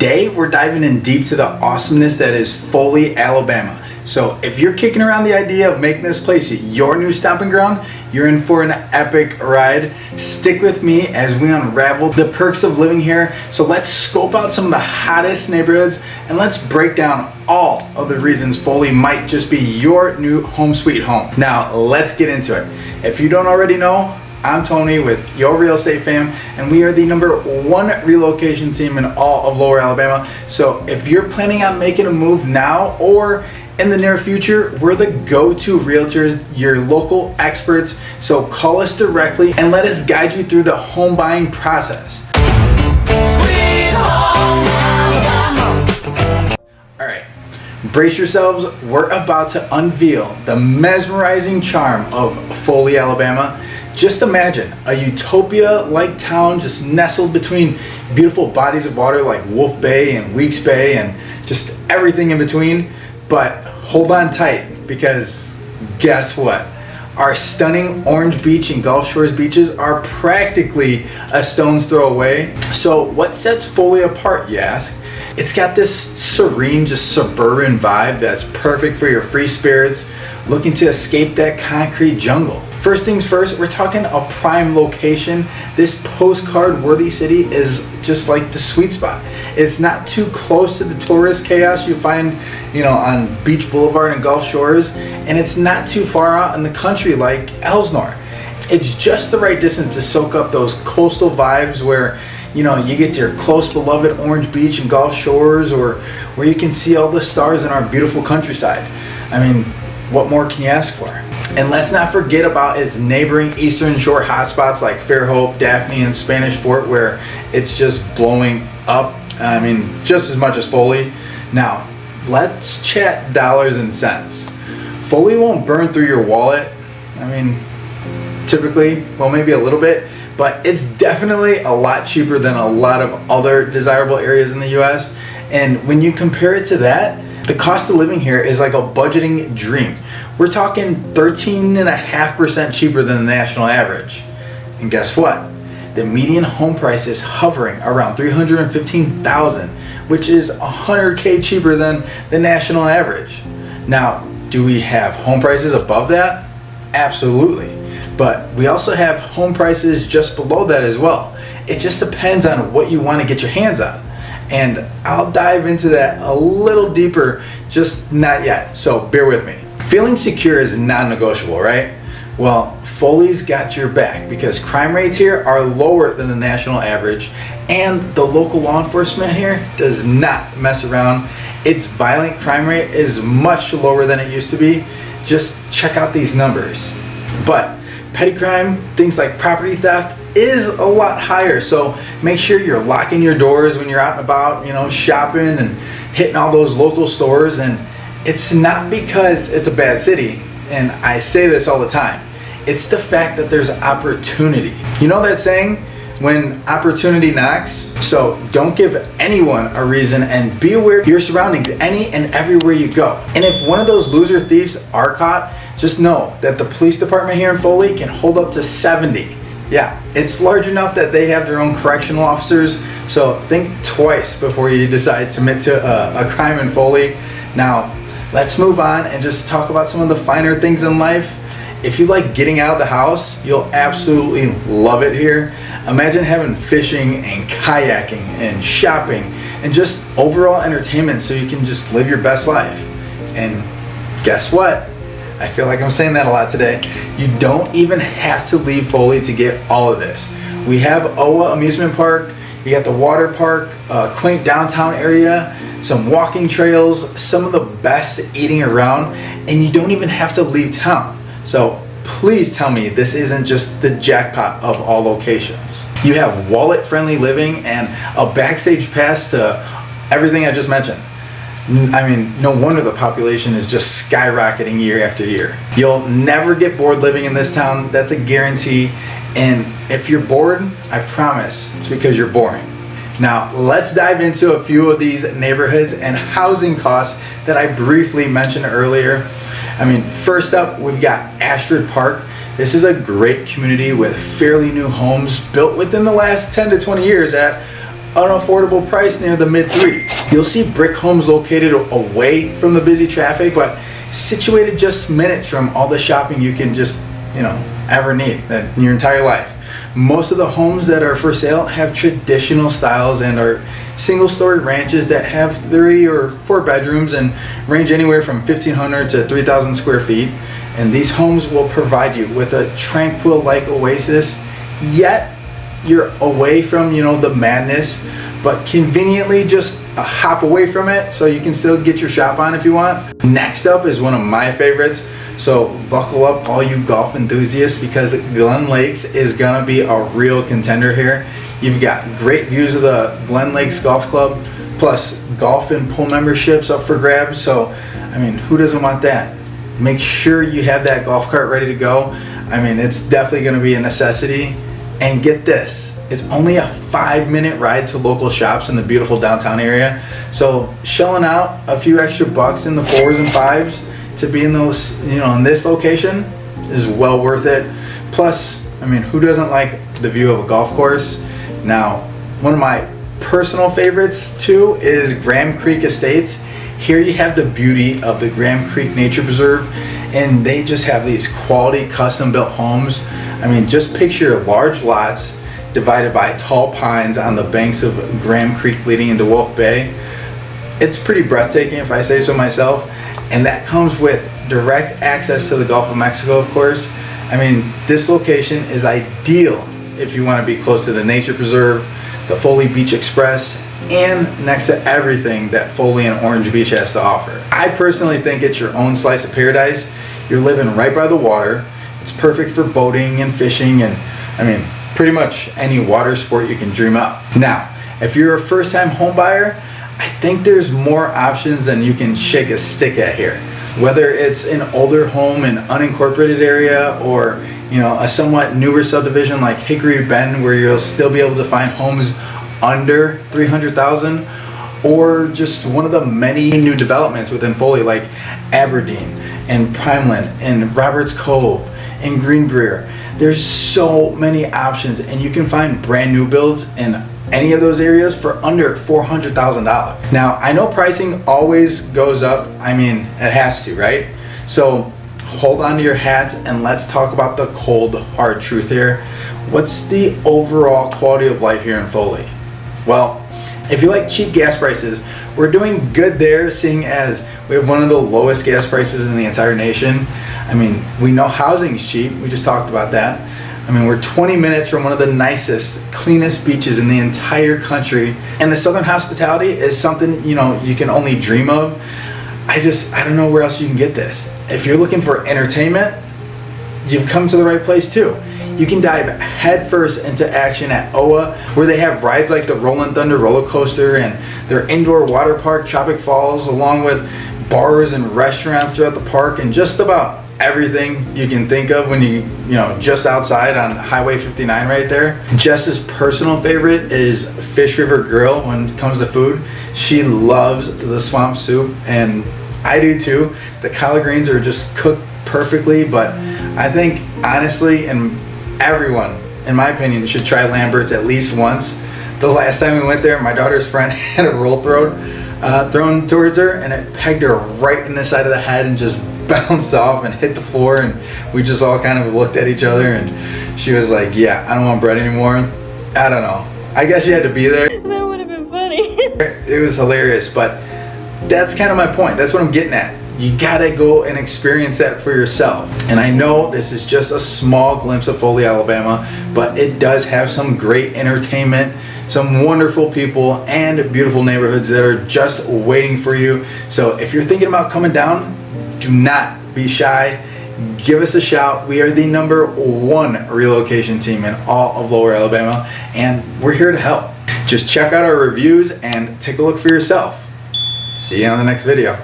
Today we're diving in deep to the awesomeness that is Foley, Alabama. So if you're kicking around the idea of making this place your new stomping ground, you're in for an epic ride. Stick with me as we unravel the perks of living here. So let's scope out some of the hottest neighborhoods and let's break down all of the reasons Foley might just be your new home sweet home. Now let's get into it. If you don't already know, I'm Tony with Your Real Estate Fam, and we are the #1 relocation team in all of Lower Alabama. So if you're planning on making a move now or in the near future, we're the go-to realtors, your local experts. So call us directly and let us guide you through the home buying process. Sweet home Alabama. All right, brace yourselves. We're about to unveil the mesmerizing charm of Foley, Alabama. Just imagine a utopia-like town just nestled between beautiful bodies of water like Wolf Bay and Weeks Bay and just everything in between. But hold on tight, because guess what? Our stunning Orange Beach and Gulf Shores beaches are practically a stone's throw away. So what sets Foley apart, you ask? It's got this serene, just suburban vibe that's perfect for your free spirits looking to escape that concrete jungle. First things first, we're talking a prime location. This postcard-worthy city is just like the sweet spot. It's not too close to the tourist chaos you find, on Beach Boulevard and Gulf Shores, and it's not too far out in the country like Elsinore. It's just the right distance to soak up those coastal vibes where, you get to your close beloved Orange Beach and Gulf Shores, or where you can see all the stars in our beautiful countryside. I mean, what more can you ask for? And let's not forget about its neighboring Eastern Shore hotspots like Fairhope, Daphne, and Spanish Fort, where it's just blowing up. I mean, just as much as Foley. Now, let's chat dollars and cents. Foley won't burn through your wallet. I mean, typically, well, maybe a little bit, but it's definitely a lot cheaper than a lot of other desirable areas in the US. And when you compare it to that, the cost of living here is like a budgeting dream. We're talking 13.5% cheaper than the national average. And guess what? The median home price is hovering around $315,000, which is $100K cheaper than the national average. Now, do we have home prices above that? Absolutely. But we also have home prices just below that as well. It just depends on what you want to get your hands on. And I'll dive into that a little deeper, just not yet, so bear with me. Feeling secure is non-negotiable, right? Well, Foley's got your back because crime rates here are lower than the national average, and the local law enforcement here does not mess around. Its violent crime rate is much lower than it used to be. Just check out these numbers. But petty crime, things like property theft, is a lot higher, so make sure you're locking your doors when you're out and about, shopping and hitting all those local stores. And it's not because it's a bad city, and I say this all the time, it's the fact that there's opportunity. You know that saying, when opportunity knocks? So don't give anyone a reason, and be aware of your surroundings any and everywhere you go. And if one of those loser thieves are caught, just know that the police department here in Foley can hold up to 70. Yeah, it's large enough that they have their own correctional officers, so think twice before you decide to commit to a crime in Foley. Now, let's move on and just talk about some of the finer things in life. If you like getting out of the house, you'll absolutely love it here. Imagine having fishing and kayaking and shopping and just overall entertainment so you can just live your best life. And guess what? I feel like I'm saying that a lot today. You don't even have to leave Foley to get all of this. We have Owa Amusement Park, you got the water park, a quaint downtown area, some walking trails, some of the best eating around, and you don't even have to leave town. So please tell me this isn't just the jackpot of all locations. You have wallet-friendly living and a backstage pass to everything I just mentioned. I mean, no wonder the population is just skyrocketing year after year. You'll never get bored living in this town, that's a guarantee. And if you're bored, I promise it's because you're boring. Now, let's dive into a few of these neighborhoods and housing costs that I briefly mentioned earlier. I mean, first up, we've got ASHFORD Park. This is a great community with fairly new homes built within the last 10 to 20 years at unaffordable price near the mid-3s. You'll see brick homes located away from the busy traffic, but situated just minutes from all the shopping you can just, ever need in your entire life. Most of the homes that are for sale have traditional styles and are single-story ranches that have 3 or 4 bedrooms and range anywhere from 1,500 to 3,000 square feet. And these homes will provide you with a tranquil like oasis, yet you're away from, the madness, but conveniently just a hop away from it so you can still get your shop on if you want. Next up is one of my favorites. So buckle up all you golf enthusiasts, because Glen Lakes is gonna be a real contender here. You've got great views of the Glen Lakes Golf Club, plus golf and pool memberships up for grabs. So, who doesn't want that? Make sure you have that golf cart ready to go. It's definitely gonna be a necessity. And get this, it's only a 5-minute ride to local shops in the beautiful downtown area. So shelling out a few extra bucks in the 4s and 5s to be in those, in this location is well worth it. Plus, who doesn't like the view of a golf course? Now, one of my personal favorites too is Graham Creek Estates. Here you have the beauty of the Graham Creek Nature Preserve, and they just have these quality custom built homes. Just picture large lots divided by tall pines on the banks of Graham Creek leading into Wolf Bay. It's pretty breathtaking if I say so myself. And that comes with direct access to the Gulf of Mexico, of course. This location is ideal if you want to be close to the nature preserve, the Foley Beach Express, and next to everything that Foley and Orange Beach has to offer. I personally think it's your own slice of paradise. You're living right by the water. It's perfect for boating and fishing and, pretty much any water sport you can dream up. Now, if you're a first-time home buyer, I think there's more options than you can shake a stick at here. Whether it's an older home in unincorporated area or a somewhat newer subdivision like Hickory Bend, where you'll still be able to find homes under 300,000, or just one of the many new developments within Foley like Aberdeen and Primeland and Roberts Cove and Greenbrier. There's so many options, and you can find brand new builds in any of those areas for under $400,000. Now, I know pricing always goes up. It has to, right? So hold on to your hats and let's talk about the cold, hard truth here. What's the overall quality of life here in Foley? Well, if you like cheap gas prices, we're doing good there, seeing as we have one of the lowest gas prices in the entire nation. We know housing's cheap. We just talked about that. We're 20 minutes from one of the nicest, cleanest beaches in the entire country. And the Southern hospitality is something, you can only dream of. I don't know where else you can get this. If you're looking for entertainment, you've come to the right place too. You can dive headfirst into action at OA, where they have rides like the Rolling Thunder roller coaster and their indoor water park, Tropic Falls, along with bars and restaurants throughout the park and just about everything you can think of when you just outside on Highway 59 right there. Jess's personal favorite is Fish River Grill when it comes to food. She loves the swamp soup, and I do too. The collard greens are just cooked perfectly, but I think honestly, and everyone, in my opinion, should try Lambert's at least once. The last time we went there, my daughter's friend had a roll thrown towards her, and it pegged her right in the side of the head and just bounced off and hit the floor, and we just all kind of looked at each other, and she was like, yeah, I don't want bread anymore. I don't know. I guess you had to be there. That would have been funny. It was hilarious, but that's kind of my point. That's what I'm getting at. You gotta go and experience that for yourself. And I know this is just a small glimpse of Foley, Alabama, but it does have some great entertainment, some wonderful people, and beautiful neighborhoods that are just waiting for you. So if you're thinking about coming down, do not be shy. Give us a shout. We are the #1 relocation team in all of Lower Alabama, and we're here to help. Just check out our reviews and take a look for yourself. See you on the next video.